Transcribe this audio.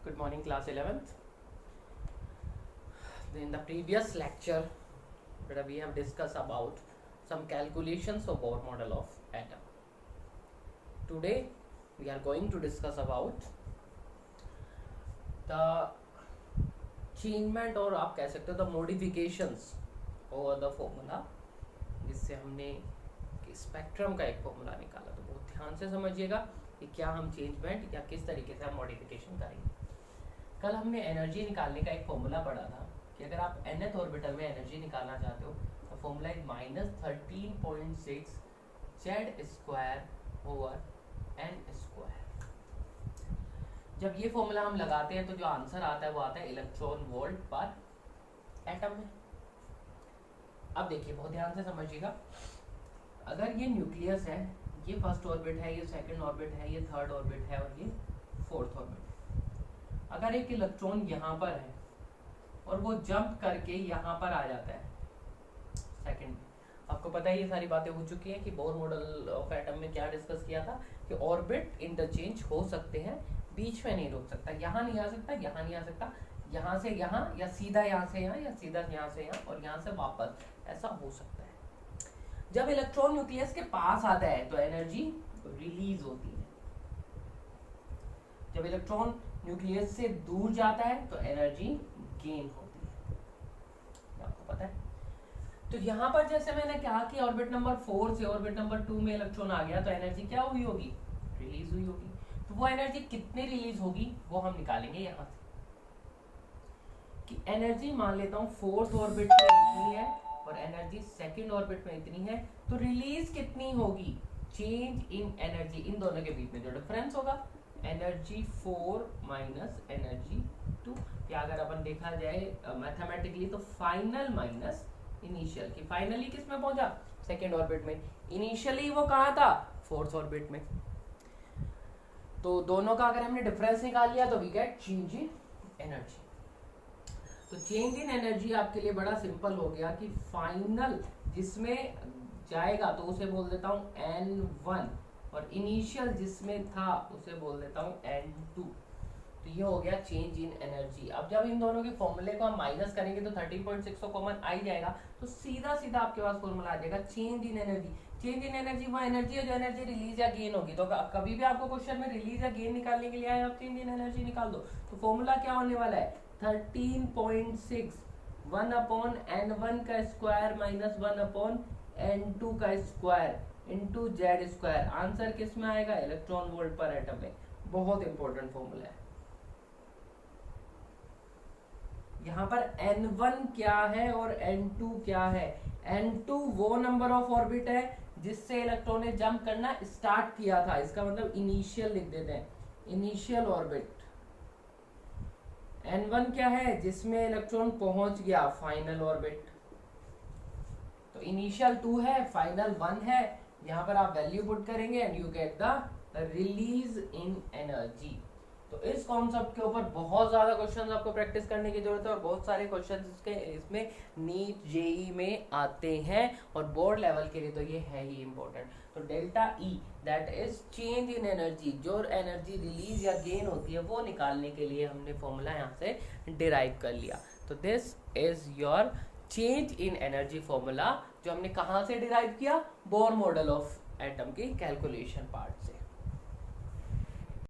Good morning, class 11th. In the previous lecture, we have discussed about some calculations of Bohr model of atom. Today, we are going to discuss about the changement और आप कह सकते हो the modifications over the formula, जिससे हमने spectrum का एक formula निकाला. तो बहुत ध्यान से समझिएगा कि क्या हम चेंजमेंट या किस तरीके से हम मॉडिफिकेशन करेंगे. कल हमने एनर्जी निकालने का एक फॉर्मूला पढ़ा था कि अगर आप nth ऑर्बिटल में एनर्जी निकालना चाहते हो तो फॉर्मूला है -13.6 z square over n square. जब ये फॉर्मूला हम लगाते हैं तो जो आंसर आता है वो आता है इलेक्ट्रॉन वोल्ट पर एटम में. अब देखिए बहुत ध्यान से समझिएगा, अगर ये न्यूक्लियस है, ये फर्स्ट ऑर्बिट है, ये सेकंड ऑर्बिट है, ये थर्ड ऑर्बिट है और ये फोर्थ ऑर्बिट है. अगर एक इलेक्ट्रॉन यहाँ पर है और वो जंप करके यहाँ पर आ जाता है सेकंड में, आपको पता है ये सारी बातें हो चुकी हैं कि बोर मॉडल ऑफ एटम में क्या डिस्कस किया था कि ऑर्बिट इंटरचेंज हो सकते हैं, बीच में नहीं रुक सकता, यहाँ नहीं आ सकता, यहाँ नहीं आ सकता, यहाँ से यहाँ या सीधा यहाँ से यहाँ या सीधा यहाँ से यहाँ और यहाँ से वापस, ऐसा हो सकता है. जब इलेक्ट्रॉन न्यूक्लियस के पास आता है तो एनर्जी रिलीज होती है. जब इलेक्ट्रॉन न्यूक्लियस से दूर जाता है तो एनर्जी गेन होती है, आपको पता है. तो यहाँ पर जैसे मैंने कहा कि ऑर्बिट नंबर 4 से ऑर्बिट नंबर 2 में इलेक्ट्रॉन आ गया तो एनर्जी क्या हुई होगी, रिलीज हुई होगी. तो वो एनर्जी कितनी रिलीज होगी वो हम निकालेंगे यहाँ से कि एनर्जी मान लेता हूँ फोर्थ ऑर्बिट में इतनी है और एनर्जी सेकंड ऑर्बिट में इतनी है, तो रिलीज कितनी होगी, चेंज इन एनर्जी, इन दोनों के बीच में जो डिफरेंस होगा एनर्जी 4 माइनस एनर्जी 2, या अगर अपन देखा जाए मैथमेटिकली तो फाइनल माइनस इनिशियल, की फाइनली किस में पहुंचा, सेकंड ऑर्बिट में, इनिशियली वो कहाँ था, फोर्थ ऑर्बिट में. तो दोनों का अगर हमने डिफरेंस निकाल लिया तो we get change in energy. तो चेंज इन एनर्जी आपके लिए बड़ा सिंपल हो गया कि फाइनल जिसमें जाएगा तो उसे बोल देता हूं N1 और इनिशियल जिसमें था उसे बोल देता हूं N2. तो ये हो गया चेंज इन एनर्जी. अब जब इन दोनों के फॉर्मूले को हम माइनस करेंगे तो 13.6 को कॉमन आ ही जाएगा, तो सीधा सीधा आपके पास फॉर्मूला आ जाएगा change in energy. Change in energy वो एनर्जी है जो एनर्जी रिलीज या गेन होगी. तो कभी भी आपको क्वेश्चन में रिलीज या गेन निकालने के लिए आए आप चेंज इन एनर्जी निकाल दो. तो फॉर्मूला क्या होने वाला है 13.6 1 अपॉन n1 का स्क्वायर माइनस 1 अपॉन n2 का square into Z square. Answer किस में आएगा, इलेक्ट्रॉन वोल्ट पर एटम में. बहुत इंपॉर्टेंट फॉर्मूला है. यहाँ पर n1 क्या है और n2 क्या है. n2 वो नंबर ऑफ ऑर्बिट है जिससे इलेक्ट्रॉन ने जंप करना स्टार्ट किया था, इसका मतलब इनिशियल लिख देते हैं, इनिशियल ऑर्बिट. n1 क्या है, जिसमें इलेक्ट्रॉन पहुंच गया, फाइनल ऑर्बिट. तो इनिशियल 2 है, फाइनल 1 है. यहाँ पर आप वैल्यू पुट करेंगे and you get the release in energy. तो इस कॉन्सेप्ट के ऊपर बहुत ज्यादा क्वेश्चंस आपको प्रैक्टिस करने की जरूरत है और बहुत सारे क्वेश्चंस इसमें नीट जेई में आते हैं और बोर्ड लेवल के लिए तो ये है ही इंपॉर्टेंट. तो delta E that is change in energy, जो एनर्जी रिलीज या गेन होती है वो निकालने के लिए हमने फॉर्मूला यहाँ से डिराइव कर लिया. तो this is your change in energy formula, जो हमने कहाँ से डिराइव किया, बोर मॉडल ऑफ एटम की कैलकुलेशन पार्ट से.